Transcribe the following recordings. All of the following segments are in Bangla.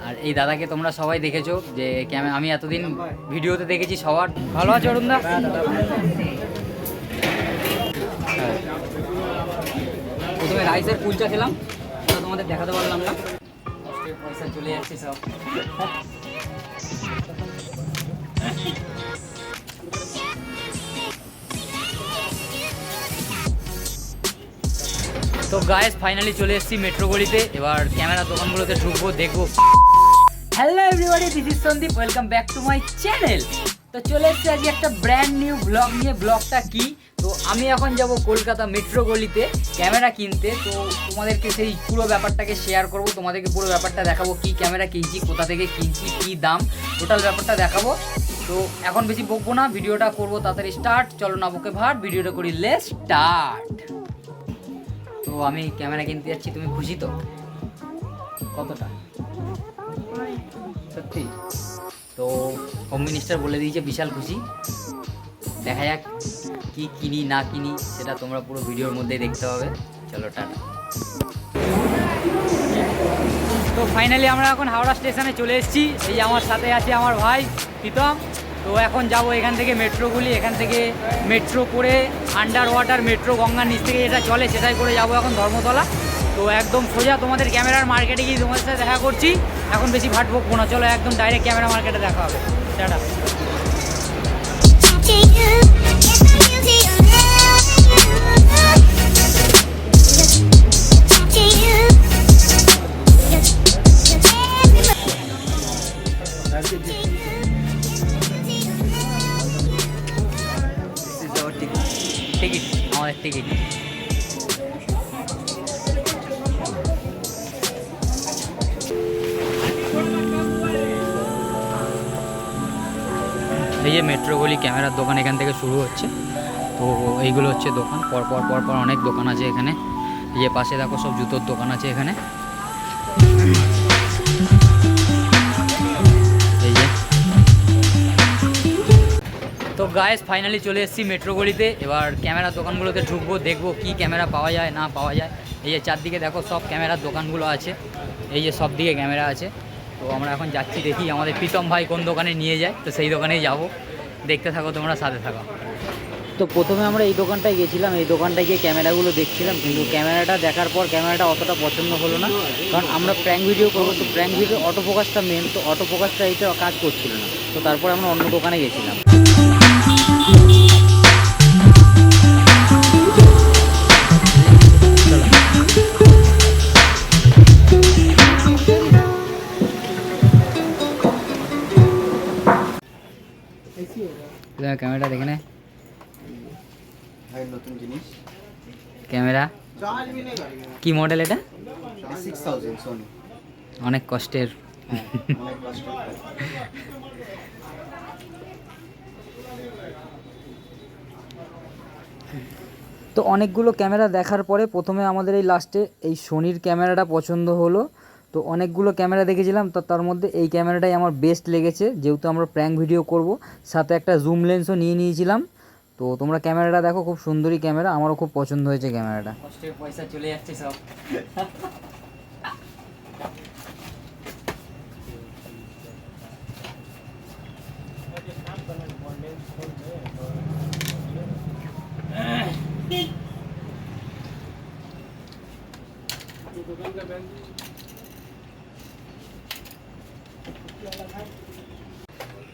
আর এই দাদাকে তোমরা সবাই দেখেছো যে আমি এতদিন ভিডিওতে দেখেছি সবার। ভালো আছো অরুণদা? প্রথমে রাইসের কুলচা খেলাম, ওটা তোমাদের দেখাতে পারলাম না। পয়সা চলে যাচ্ছে সব। তো গাইস ফাইনালি চলে এসেছি মেট্রো গলিতে। এবার ক্যামেরা দোকানগুলোতে ঢুকবো, দেখবো। Hello everybody, this is Sandeep, welcome back to my channel. তো চলে এসেছি আজকে একটা ব্র্যান্ড নিউ ব্লগ নিয়ে। ব্লগটা কি, তো আমি এখন যাব কলকাতা মেট্রো গলিতে ক্যামেরা কিনতে। তো তোমাদেরকে সেই পুরো ব্যাপারটাকে শেয়ার করব, তোমাদেরকে পুরো ব্যাপারটা দেখাবো, কি ক্যামেরা কিনছি, কোথা থেকে কিনছি, কি দাম, টোটাল ব্যাপারটা দেখাবো। তো এখন বেশি বকবো না, ভিডিওটা করবো তাড়াতাড়ি স্টার্ট। চলো না বকে ভাট, ভিডিওটা করি, লেটস স্টার্ট। তো আমি ক্যামেরা কিনতে যাচ্ছি, তুমি খুশি তো? কতটা সত্যি? তো হোম মিনিস্টার বলে দিয়েছে বিশাল খুশি। দেখা যাক কি কিনি না কিনি, সেটা তোমরা পুরো ভিডিওর মধ্যেই দেখতে হবে। চলো টাটা। তো ফাইনালি আমরা এখন হাওড়া স্টেশনে চলে এসেছি। এই আমার সাথে আছে আমার ভাই প্রীতম। তো এখন যাব এখান থেকে মেট্রোগুলি, এখান থেকে মেট্রো করে আন্ডার ওয়াটার মেট্রো, গঙ্গার নিচ থেকে যেটা চলে সেটাই করে যাব এখন ধর্মতলা। তো একদম সোজা তোমাদের ক্যামেরার মার্কেটে গিয়ে তোমাদের সাথে দেখা করছি। এখন বেশি ভাট বকবো না, চলো একদম ডাইরেক্ট ক্যামেরা মার্কেটে দেখা হবে। টাটা। টিকিট, আমাদের টিকিট। এই যে মেট্রো গলি ক্যামেরার দোকান এখান থেকে শুরু হচ্ছে। তো এইগুলো হচ্ছে দোকান, পরপর পরপর অনেক দোকান আছে এখানে। এই যে পাশে দেখো সব জুতোর দোকান আছে এখানে। এই যে তো গাইস ফাইনালি চলে এসেছি মেট্রো গলিতে। এবার ক্যামেরার দোকানগুলোতে ঢুকবো, দেখবো কি ক্যামেরা পাওয়া যায় না পাওয়া যায়। এই যে চারদিকে দেখো সব ক্যামেরার দোকানগুলো আছে, এই যে সব দিকে ক্যামেরা আছে। তো আমরা এখন যাচ্ছি, দেখি আমাদের প্রীতম ভাই কোন দোকানে নিয়ে যায়, তো সেই দোকানেই যাব। দেখতে থাকো তোমরা, সাথে থাকো। তো প্রথমে আমরা এই দোকানটায় গেছিলাম, এই দোকানটায় গিয়ে ক্যামেরাগুলো দেখছিলাম, কিন্তু ক্যামেরাটা দেখার পর ক্যামেরাটা অতটা পছন্দ হলো না। কারণ আমরা প্র্যাঙ্ক ভিডিও করবো, তো প্র্যাঙ্ক ভিডিও অটো ফোকাসটা মেন, তো অটো ফোকাসটা এইটা কাজ করছিল না। তো তারপর আমরা অন্য দোকানে গেছিলাম। ক্যামেরাটা দেখে নে, নতুন জিনিস ক্যামেরা কি মডেল এটা? 6000 সোনি, অনেক কষ্টের। অনেক কষ্ট। তো অনেকগুলো ক্যামেরা দেখার পরে প্রথমে আমাদের এই লাস্টে এই সোনির ক্যামেরাটা পছন্দ হলো। তো অনেকগুলো ক্যামেরা দেখেছিলাম, তো তার মধ্যে এই ক্যামেরাটাই আমার বেস্ট লেগেছে, যেহেতু আমরা প্র্যাঙ্ক ভিডিও করব। সাথে একটা জুম লেন্সও নিয়ে নিয়েছিলাম। তো তোমরা ক্যামেরাটা দেখো, খুব সুন্দরী ক্যামেরা, আমারও খুব পছন্দ হয়েছে ক্যামেরাটা। কষ্টের পয়সা চলে যাচ্ছে সব।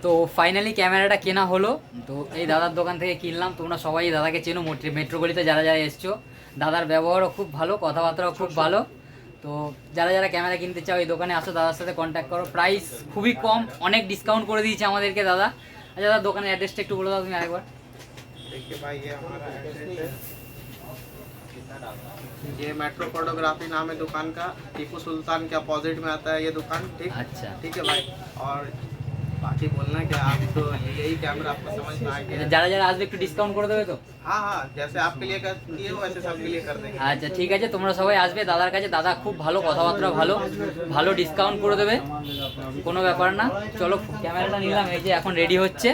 তো ফাইনালি ক্যামেরাটা কেনা হলো। তো এই দাদার দোকান থেকে কিনলাম। তোমরা সবাই দাদাকে চেনো, মেট্রো গলিতে যারা যারা এসছো। দাদার ব্যবহারও খুব ভালো, কথাবার্তাও খুব ভালো। তো যারা যারা ক্যামেরা কিনতে চাও এই দোকানে আসো, দাদার সাথে কন্ট্যাক্ট করো। প্রাইস খুবই কম, অনেক ডিসকাউন্ট করে দিয়েছে আমাদেরকে দাদা। আচ্ছা দাদা, দোকানের অ্যাড্রেসটা একটু বলে দাও তুমি আরেকবার। देखिए भाई, ये हमारा एड्रेस है, ये मेट्रो फोटोग्राफी नाम है दुकान का। टीपू सुल्तान के अपोजिट में आता है ये दुकान। ठीक, अच्छा ठीक है भाई। और बाकी बोलना क्या, आप तो यही कैमरा आपको समझ में आ गया। যারা যারা আসবে একটু ডিসকাউন্ট করে দেবে তো? हाँ हाँ, जैसे आपके लिए कर दिए हो वैसे सबके लिए कर देंगे। আচ্ছা ঠিক আছে, তোমরা সবাই আসবে দাদার কাছে। দাদা খুব ভালো, কথাবার্তা ভালো, ভালো ডিসকাউন্ট করে দেবে, কোনো ব্যাপার না। চলো ক্যামেরাটা নিলাম, এই যে এখন রেডি হচ্ছে।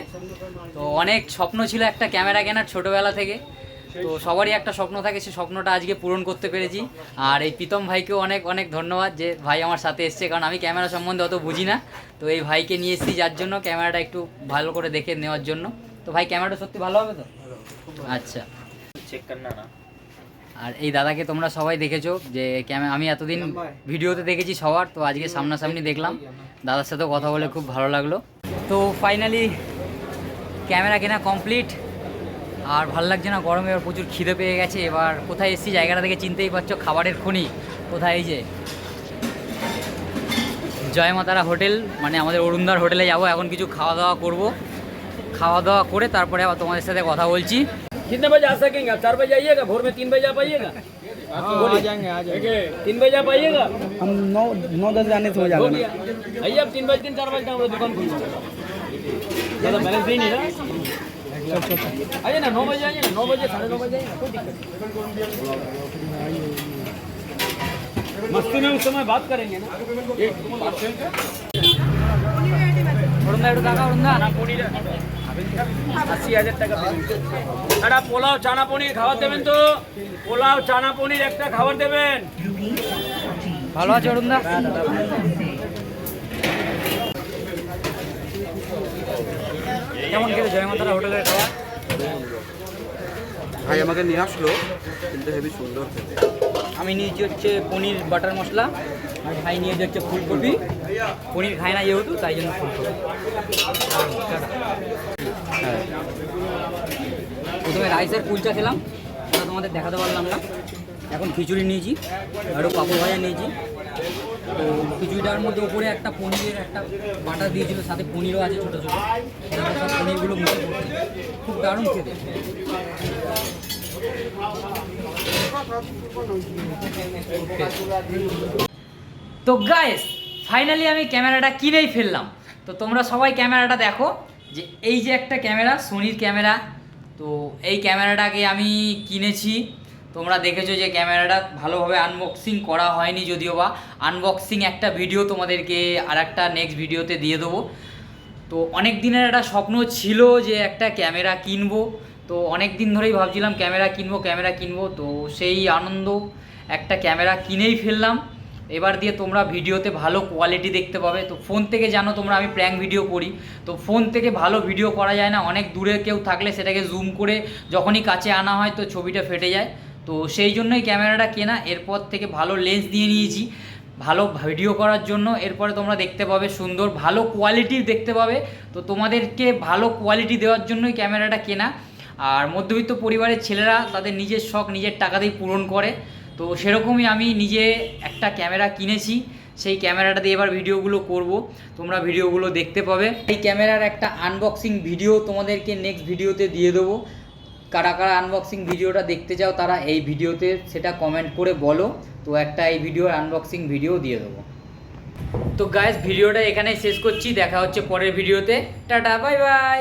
তো অনেক স্বপ্ন ছিল একটা ক্যামেরা কেনার ছোটোবেলা থেকে। তো সবারই একটা স্বপ্ন থাকে, সেই স্বপ্নটা আজকে পূরণ করতে পেরেছি। আর এই প্রীতম ভাইকেও অনেক অনেক ধন্যবাদ যে ভাই আমার সাথে এসছে, কারণ আমি ক্যামেরা সম্বন্ধে অত বুঝি না। তো এই ভাইকে নিয়ে এসেছি যার জন্য, ক্যামেরাটা একটু ভালো করে দেখে নেওয়ার জন্য। তো ভাই ক্যামেরাটা সত্যি ভালো হবে তো? আচ্ছা, চেক করনা না। আর এই দাদাকে তোমরা সবাই দেখেছো যে আমি এতদিন ভিডিওতে দেখেছি সবার, তো আজকে সামনাসামনি দেখলাম, দাদার সাথেও কথা বলে খুব ভালো লাগলো। তো ফাইনালি ক্যামেরা কেনা কমপ্লিট। আর ভালো লাগছে না গরমে, এবার প্রচুর খিদে পেয়ে গেছে। এবার কোথায় এসেছি জায়গাটা দেখে চিনতেই পারছো, খাবারের খনি কোথায়, এই যে জয়মাতারা হোটেল, মানে আমাদের অরুণদার হোটেলে যাব। এখন কিছু খাওয়া দাওয়া করব, খাওয়া দাওয়া করে তারপরে আবার তোমাদের সাথে কথা বলছি। कितने बजे आ सकेंगे आप? 4 बजे आइएगा, भोर में 3 बजे आप आइएगा। आ जाएंगे 3 बजे आप आइएगा। हम 9-10 जाने से हो हो गया, आइए आप 3 बजे 4 बजे हमारा दुकान खुल जाएगा। ज़्यादा बैलेंस नहीं ना, आइए ना 9 बजे आइए ना, 9 बजे 9:30 बजे आइए, कोई दिक्कत नहीं। मस्ती में उस समय बात करेंगे ना। অরুণদা একটু টাকা, অরুণদা 80,000 টাকা একটা পোলাও চানা পনির খাবার দেবেন তো, পোলাও চানা পনির একটা খাবার দেবেন। ভালো আছে অরুণদা? কেমন খেলে জয়মাতারা হোটেলের খাবার? ভাই আমাকে নিয়ে আসলো, কিন্তু হেবি সুন্দর খেতে। আমি নিয়েছি হচ্ছে পনির বাটার মশলা, আর ভাই নিয়েছি হচ্ছে ফুলকপি। পনির খায় না যেহেতু, তাই জন্য ফুলকপি। হ্যাঁ, প্রথমে রাইসের কুলচা খেলাম, ওটা তোমাদের দেখাতে পারলাম না। এখন খিচুড়ি নিয়েছি, আরও পাপড় ভাজা নিয়েছি। তো খিচুড়িটার মধ্যে উপরে একটা পনিরের একটা বাটার দিয়েছিল, সাথে পনিরও আছে ছোটো ছোটো। সব পনিরগুলো মুখে পড়ছে, খুব দারুণ খেতে। তো গাইস ফাইনালি আমি ক্যামেরাটা কিনেই ফেললাম। তো তোমরা সবাই ক্যামেরাটা দেখো, যে এই যে একটা ক্যামেরা, সোনির ক্যামেরা। তো এই ক্যামেরাটাকে আমি কিনেছি, তোমরা দেখেছো যে ক্যামেরাটা ভালোভাবে আনবক্সিং করা হয়নি, যদিও বা আনবক্সিং একটা ভিডিও তোমাদেরকে আর একটা নেক্সট ভিডিওতে দিয়ে দেবো। তো অনেক দিনের একটা স্বপ্ন ছিল যে একটা ক্যামেরা কিনবো। তো অনেক দিন ধরেই ভাবছিলাম ক্যামেরা কিনবো। তো সেই আনন্দ, একটা ক্যামেরা কিনেই ফেললাম। এবার দিয়ে তোমরা ভিডিওতে ভালো কোয়ালিটি দেখতে পাবে। তো ফোন থেকে জানো তোমরা আমি প্র্যাঙ্ক ভিডিও করি, তো ফোন থেকে ভালো ভিডিও করা যায় না। অনেক দূরে কেউ থাকলে সেটাকে জুম করে যখনই কাছে আনা হয় তো ছবিটা ফেটে যায়। তো সেই জন্যই ক্যামেরাটা কেনা। এরপর থেকে ভালো লেন্স দিয়ে নিয়েছি ভালো ভিডিও করার জন্য। এরপরে তোমরা দেখতে পাবে সুন্দর ভালো কোয়ালিটির দেখতে পাবে। তো তোমাদেরকে ভালো কোয়ালিটি দেওয়ার জন্যই ক্যামেরাটা কেনা। আর মধ্যবিত্ত পরিবারের ছেলেরা তাদের নিজের শখ নিজের টাকাতেই পূরণ করে। তো সেরকমই আমি নিজে একটা ক্যামেরা কিনেছি, সেই ক্যামেরাটা দিয়ে এবার ভিডিওগুলো করব, তোমরা ভিডিওগুলো দেখতে পাবে। এই ক্যামেরার একটা আনবক্সিং ভিডিও তোমাদেরকে নেক্সট ভিডিওতে দিয়ে দেবো। কারা কারা আনবক্সিং ভিডিওটা দেখতে চাও তারা এই ভিডিওতে সেটা কমেন্ট করে বলো। তো একটা এই ভিডিওর আনবক্সিং ভিডিও দিয়ে দেবো। তো গাইস ভিডিওটা এখানেই শেষ করছি, দেখা হচ্ছে পরের ভিডিওতে। Tata, bye bye.